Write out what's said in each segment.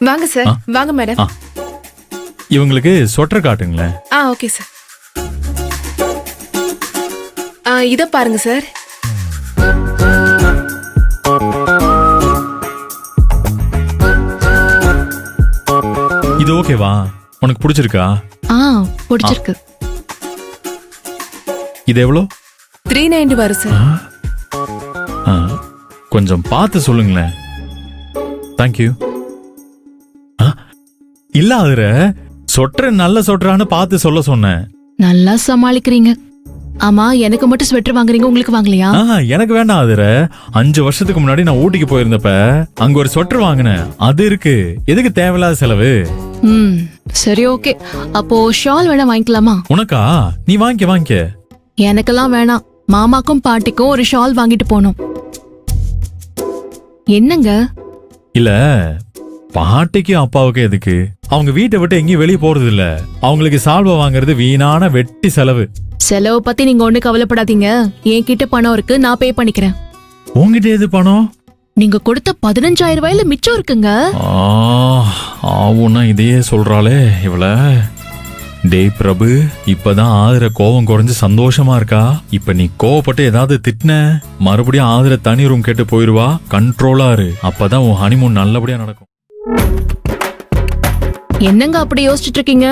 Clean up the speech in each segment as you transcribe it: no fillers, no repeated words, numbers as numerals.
வாங்க சார். வாங்க மேடம். இவங்களுக்கு ஸ்வெட்டர் காட்டுங்களேன். Okay sir. இத பாருங்க சார். இது ஓகேவா? உனக்கு பிடிச்சிருக்கா? பிடிச்சிருக்கு. இது எவ்வளோ? 390 வரும் சார். கொஞ்சம் பார்த்து சொல்லுங்களேன். தேங்க்யூ. இல்ல அதுர சொட்டர் நல்ல சொட்டரான்னு பார்த்து சொல்ல சொன்னேன். நல்லா சமாளிக்கிறீங்க. ஆமா, எனக்கு மட்டும் ஸ்வெட்டர் வாங்குறீங்க, உங்களுக்கு வாங்கலையா? எனக்கு வேண்டாம் அதுர. 5 வருஷத்துக்கு முன்னாடி நான் ஊட்டிக்கு போயிருந்தப்ப அங்க ஒரு சொட்டர் வாங்கினேன். அது இருக்கு. எதுக்கு தேவையில்லாத செலவு? சரி, ஓகே. அப்போ ஷால் வேணா வாங்கிக்கலாமா? உனக்கா? நீ வாங்கிக்க. எனக்கெல்லாம் வேணாம். மாமாக்கும் பாட்டிக்கும் ஒரு ஷால் வாங்கிட்டு போனோம். என்னங்க? இல்ல, பாட்டிக்கு அப்பாவுக்கு எதுக்கு? அவங்க வீட்டை விட்டு எங்கேயும் வெளியே போறது இல்ல. அவங்களுக்கு சால்வை வாங்குறது வீணான வெட்டி செலவு. செலவு பத்தி நீங்க ஒண்ணு கவலைப்படாதீங்க. என்கிட்ட பணம் இருக்கு, நான் பே பண்ணிக்கிறேன். உங்ககிட்ட எது பணம்? நீங்க கொடுத்த 15,000 ரூபாயில மிச்சம் இருக்குங்க. ஆவுன்னா இதையே சொல்றாளே இவள. டேய் பிரபு, இப்பதான் ஆதிர கோவம் குறைஞ்சு சந்தோஷமா இருக்கா. இப்ப நீ கோவப்பட்டு ஏதாவது திட்டின, மறுபடியும் ஆதிர தனி ரூம் கேட்டு போயிருவா. கண்ட்ரோலா இரு. அப்பதான் உன் ஹனிமூன் நல்லபடியா நடக்கும். என்னங்க அப்படி யோசிச்சுட்டு இருக்கீங்க?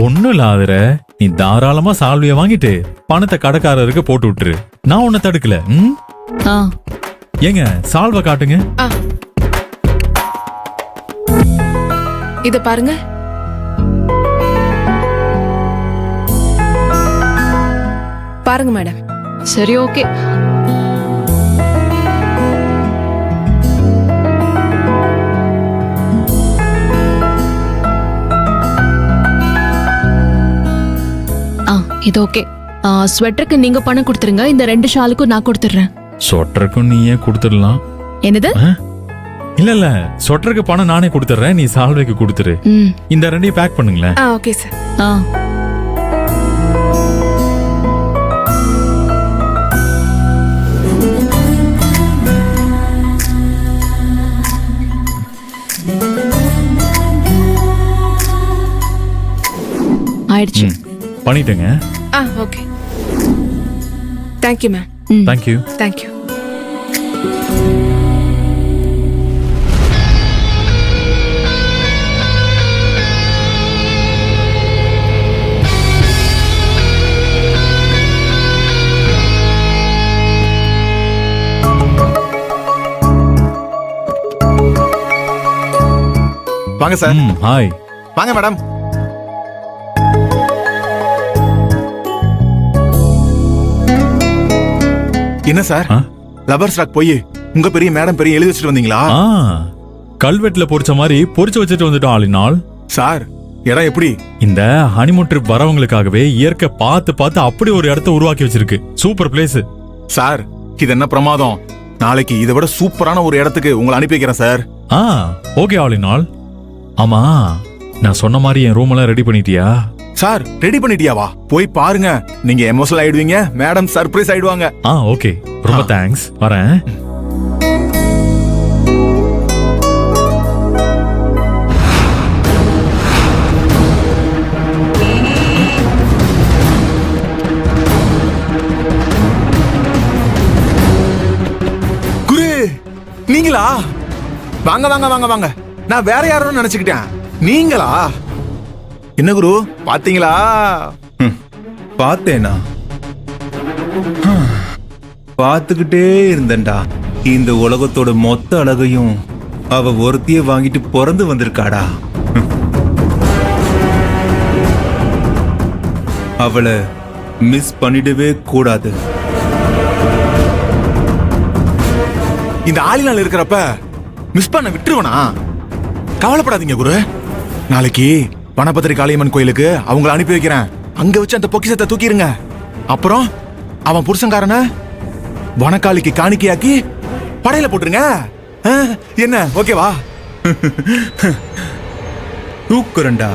ஒண்ணும் இல்ல ஆதிர, நீ தாராளமா சால்விய வாங்கிட்டு பணத்தை கடைக்காரருக்கு போட்டு விட்டுரு. நான் உன்னை தடுக்கல. ஏங்க சால்வை காட்டுங்க. இத பாருங்க. பாருங்க மேடம். சரி, ஓகே. இது ஓகே. ஸ்வெட்டருக்கு நீங்க பணம் கொடுத்துருங்க. இந்த 2 ஷாலுக்கும் நான் கொடுத்துறேன். சொட்டருக்கும் நீயே கொடுத்துடலாம். என்னது? இல்ல, சொட்டருக்கு பணம் நானே கொடுத்துறேன். நீ சால்வைக்கு கொடுத்துரு. இந்த 2ஐயும் பேக் பண்ணுங்களேன். Okay sir. ஆயிடுச்சு. பண்ணிட்டேங்க. Okay. Thank you ma'am. Thank you. Thank you. வாங்க சார். ஹாய். வாங்க மேடம். என்ன சார், லவர்ஸ் ராக் போய் உங்க பெரிய மேடம் பெரிய எழுதி வச்சுட்டு வந்தீங்களா? கல்வெட்டுல பொறிச்ச மாதிரி பொறிச்சு வச்சுட்டு வந்துட்டோம் ஆளினால். சார், இடம் எப்படி? இந்த ஹனிமூன் ட்ரிப் வரவங்களுக்காகவே இயற்கை பார்த்து அப்படி ஒரு இடத்த உருவாக்கி வச்சிருக்கு. Super place. சார், இது என்ன பிரமாதம். நாளைக்கு இதை விட சூப்பரான ஒரு இடத்துக்கு உங்களை அனுப்பி வைக்கிறேன் சார். ஓகே ஆளினால். ஆமா, நான் சொன்ன மாதிரி என் ரூம் எல்லாம் ரெடி பண்ணிட்டியா? சார், ரெடி பண்ணிட்டியாவா? போய் பாருங்க. நீங்க எமோஷனல் ஆயிடுவீங்க. மேடம் சர்ப்ரைஸ் ஆயிடுவாங்க. ஓகே, ரொம்ப தேங்க்ஸ். வரேன். குரு, நீங்களா? வாங்க வாங்க வாங்க வாங்க. நான் வேற யாரும் நினைச்சுக்கிட்டேன். நீங்களா? என்ன குரு, பாத்தீங்களா? பார்த்தேனா? பார்த்துக்கிட்டே இருந்தேன்டா. இந்த உலகத்தோட மொத்த அழகையும் அவ ஒருத்திய வாங்கிட்டு பிறந்து வந்திருக்காடா. அவளை மிஸ் பண்ணிடவே கூடாது. இந்த ஆளினால் இருக்கிறப்ப மிஸ் பண்ண விட்டுருவனா? கவலைப்படாதீங்க குரு. நாளைக்கு வனபத்திரி காளியம்மன் கோயிலுக்கு அவங்கள அனுப்பி வைக்கிறேன். அங்க வச்சு அந்த பொக்கிஷத்தை தூக்கிடுங்க. அப்புறம் அவன் புருஷன்காரன வனக்காளிக்கு காணிக்கையாக்கி படையில போட்டுருங்க. என்ன, ஓகேவா? தூக்குறண்டா.